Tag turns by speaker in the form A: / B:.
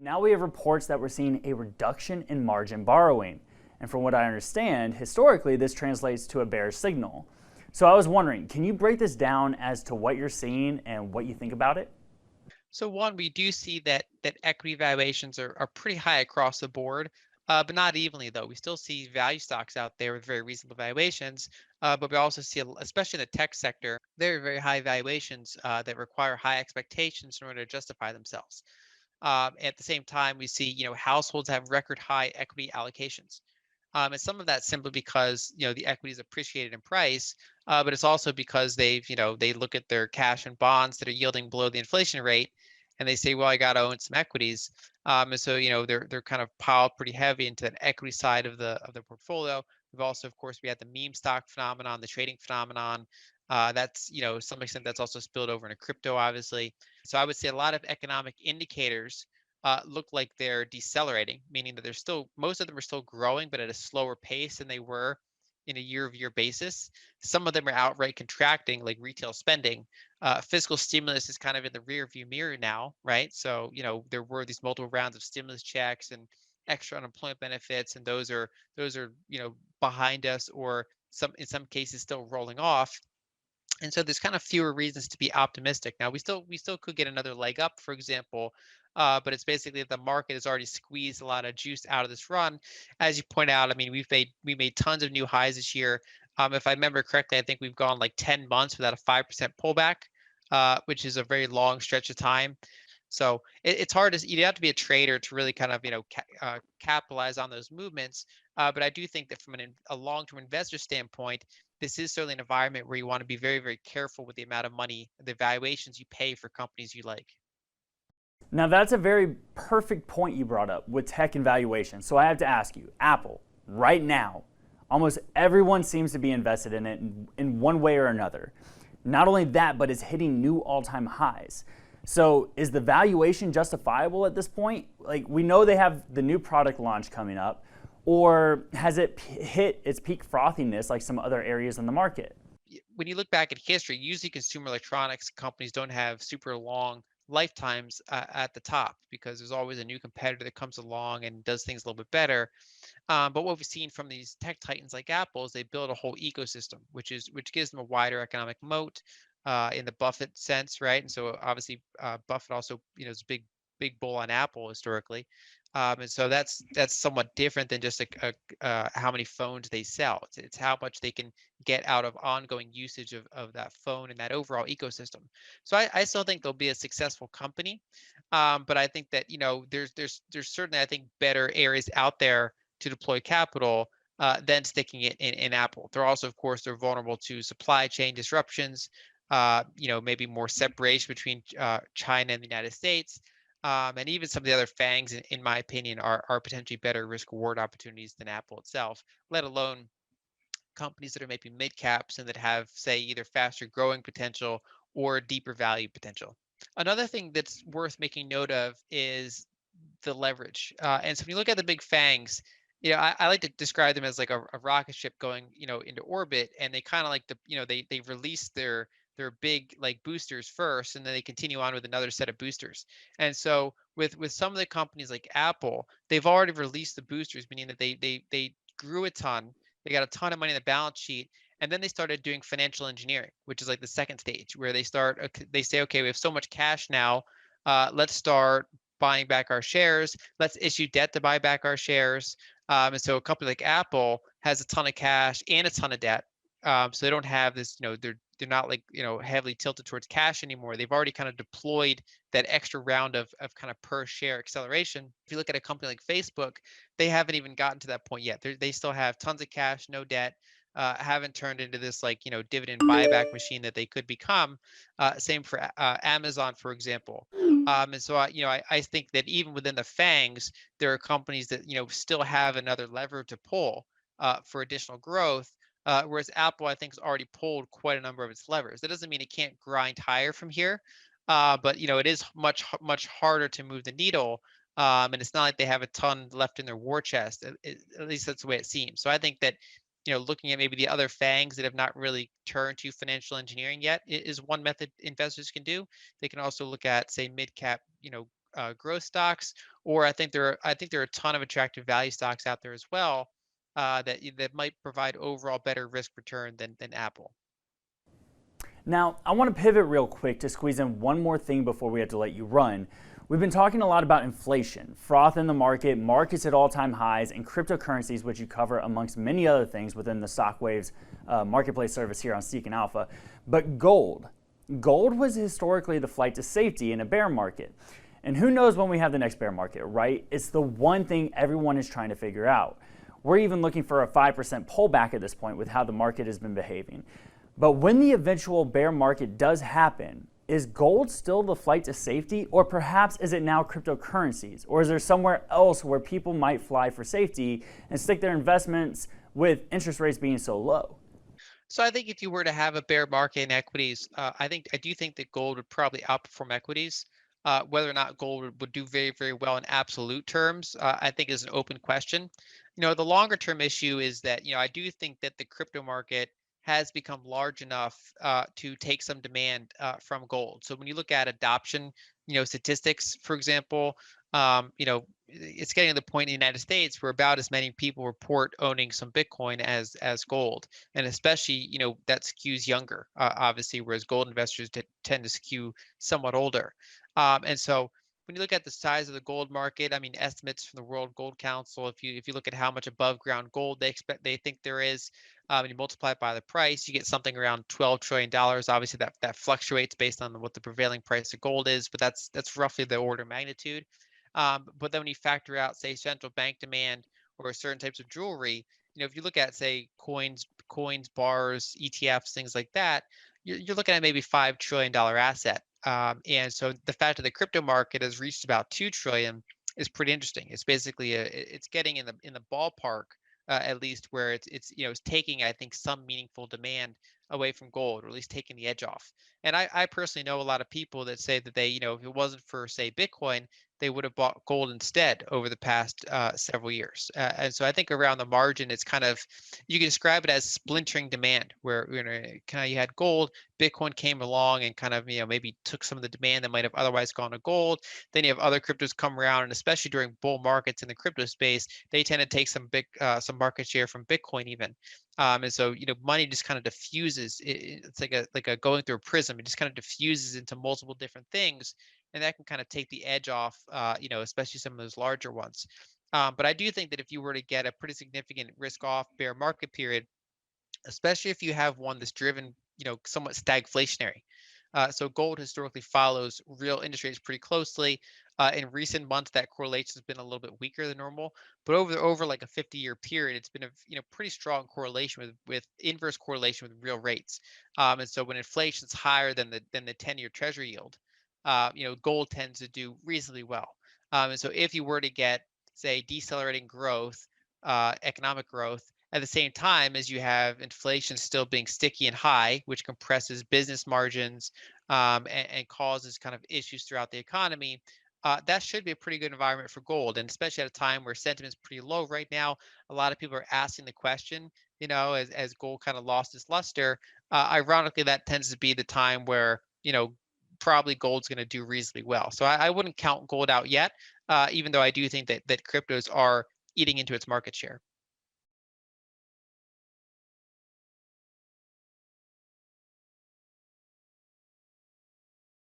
A: Now we have reports that we're seeing a reduction in margin borrowing. And from what I understand, historically, this translates to a bearish signal. So I was wondering, can you break this down as to what you're seeing and what you think about it?
B: So one, we do see that equity valuations are pretty high across the board, but not evenly though. We still see value stocks out there with very reasonable valuations, but we also see, especially in the tech sector, very high valuations that require high expectations in order to justify themselves. At the same time, we see households have record high equity allocations. And some of that's simply because the equity is appreciated in price, but it's also because they look at their cash and bonds that are yielding below the inflation rate, and they say, well, I got to own some equities, and so they're kind of piled pretty heavy into that equity side of the portfolio. We've also, of course, we had the meme stock phenomenon, the trading phenomenon. That's to some extent that's also spilled over into crypto, obviously. So I would say a lot of economic indicators look like they're decelerating, meaning that they're still most of them are still growing, but at a slower pace than they were in a year-over-year basis. Some of them are outright contracting, like retail spending. Fiscal stimulus is kind of in the rear view mirror now, right? So there were these multiple rounds of stimulus checks and extra unemployment benefits, and those are behind us, or in some cases still rolling off. And so there's kind of fewer reasons to be optimistic. Now we still could get another leg up, for example, but it's basically the market has already squeezed a lot of juice out of this run. As you point out, I mean we made tons of new highs this year. If I remember correctly, I think we've gone like 10 months without a 5% pullback, which is a very long stretch of time. So it's hard to you have to be a trader to really kind of capitalize on those movements. But I do think that from a long-term investor standpoint, this is certainly an environment where you want to be very careful with the amount of money, the valuations you pay for companies you like.
A: Now that's a very perfect point you brought up with tech and valuation. So I have to ask you, Apple, right now, almost everyone seems to be invested in it in one way or another. Not only that, but it's hitting new all-time highs. So is the valuation justifiable at this point? Like, we know they have the new product launch coming up, or has it hit its peak frothiness like some other areas in the market?
B: When you look back at history, usually consumer electronics companies don't have super long lifetimes at the top, because there's always a new competitor that comes along and does things a little bit better. But what we've seen from these tech titans like Apple is they build a whole ecosystem, which gives them a wider economic moat in the Buffett sense, right? And so obviously Buffett also is a big bull on Apple historically, and so that's somewhat different than just how many phones they sell. It's how much they can get out of ongoing usage of that phone and that overall ecosystem. So I still think they'll be a successful company, but I think that there's certainly, I think, better areas out there to deploy capital than sticking it in Apple. They're also, of course, they're vulnerable to supply chain disruptions. Maybe more separation between China and the United States, and even some of the other FANGs, in my opinion, are potentially better risk reward opportunities than Apple itself. Let alone companies that are maybe mid caps and that have, say, either faster growing potential or deeper value potential. Another thing that's worth making note of is the leverage. And so when you look at the big fangs, I like to describe them as like a rocket ship going, into orbit, and they kind of like they release their big like boosters first, and then they continue on with another set of boosters. And so with some of the companies like Apple, they've already released the boosters, meaning that they grew a ton, they got a ton of money in the balance sheet, and then they started doing financial engineering, which is like the second stage, where they say, okay, we have so much cash now, let's start buying back our shares. Let's issue debt to buy back our shares. And so a company like Apple has a ton of cash and a ton of debt. So they don't have this, they're not like, heavily tilted towards cash anymore. They've already kind of deployed that extra round of kind of per share acceleration. If you look at a company like Facebook, they haven't even gotten to that point yet. They still have tons of cash, no debt, haven't turned into this like, dividend buyback machine that they could become. Same for Amazon, for example. And so I think that even within the FANGs, there are companies that still have another lever to pull for additional growth. Whereas Apple, I think, has already pulled quite a number of its levers. That doesn't mean it can't grind higher from here, but it is much harder to move the needle. And it's not like they have a ton left in their war chest. At least that's the way it seems. So I think that looking at maybe the other fangs that have not really turned to financial engineering yet is one method investors can do. They can also look at, say, mid cap, growth stocks, or I think there are a ton of attractive value stocks out there as well that might provide overall better risk return than Apple.
A: Now, I want to pivot real quick to squeeze in one more thing before we have to let you run. We've been talking a lot about inflation, froth in the market, markets at all-time highs, and cryptocurrencies, which you cover amongst many other things within the Stockwaves marketplace service here on Seek and Alpha. But gold was historically the flight to safety in a bear market. And who knows when we have the next bear market, right? It's the one thing everyone is trying to figure out. We're even looking for a 5% pullback at this point with how the market has been behaving. But when the eventual bear market does happen, is gold still the flight to safety, or perhaps is it now cryptocurrencies? Or is there somewhere else where people might fly for safety and stick their investments with interest rates being so low?
B: So I think if you were to have a bear market in equities, I do think that gold would probably outperform equities. Whether or not gold would do very, very well in absolute terms, I think is an open question. The longer term issue is that, I do think that the crypto market has become large enough to take some demand from gold. So when you look at adoption, statistics, for example, it's getting to the point in the United States where about as many people report owning some Bitcoin as gold, and especially, that skews younger, obviously, whereas gold investors tend to skew somewhat older. And so when you look at the size of the gold market, I mean, estimates from the World Gold Council, if you look at how much above ground gold they think there is, and you multiply it by the price, you get something around $12 trillion. Obviously, that fluctuates based on what the prevailing price of gold is, but that's roughly the order of magnitude. But then when you factor out, say, central bank demand or certain types of jewelry, if you look at, say, coins, bars, ETFs, things like that, you're looking at maybe $5 trillion asset. And so the fact that the crypto market has reached about 2 trillion is pretty interesting. It's basically it's getting in the ballpark, at least, where it's taking, I think, some meaningful demand away from gold, or at least taking the edge off. And I personally know a lot of people that say that they, if it wasn't for, say, Bitcoin, they would have bought gold instead over the past several years. And so I think around the margin, it's kind of, you can describe it as splintering demand, where kind of you had gold, Bitcoin came along and kind of maybe took some of the demand that might have otherwise gone to gold. Then you have other cryptos come around, and especially during bull markets in the crypto space, they tend to take some market share from Bitcoin even. And so money just kind of diffuses. It's like a going through a prism. It just kind of diffuses into multiple different things, and that can kind of take the edge off, especially some of those larger ones. But I do think that if you were to get a pretty significant risk off bear market period, especially if you have one that's driven, somewhat stagflationary. So gold historically follows real interest rates pretty closely. In recent months, that correlation has been a little bit weaker than normal, but over like a 50-year period, it's been a pretty strong correlation with inverse correlation with real rates. And so when inflation's higher than the 10-year Treasury yield, gold tends to do reasonably well. And so if you were to get, say, decelerating growth, economic growth, at the same time as you have inflation still being sticky and high, which compresses business margins, and causes kind of issues throughout the economy, that should be a pretty good environment for gold. And especially at a time where sentiment's pretty low right now, a lot of people are asking the question, as gold kind of lost its luster. Ironically, that tends to be the time where, probably gold's going to do reasonably well. So I wouldn't count gold out yet, even though I do think that cryptos are eating into its market share.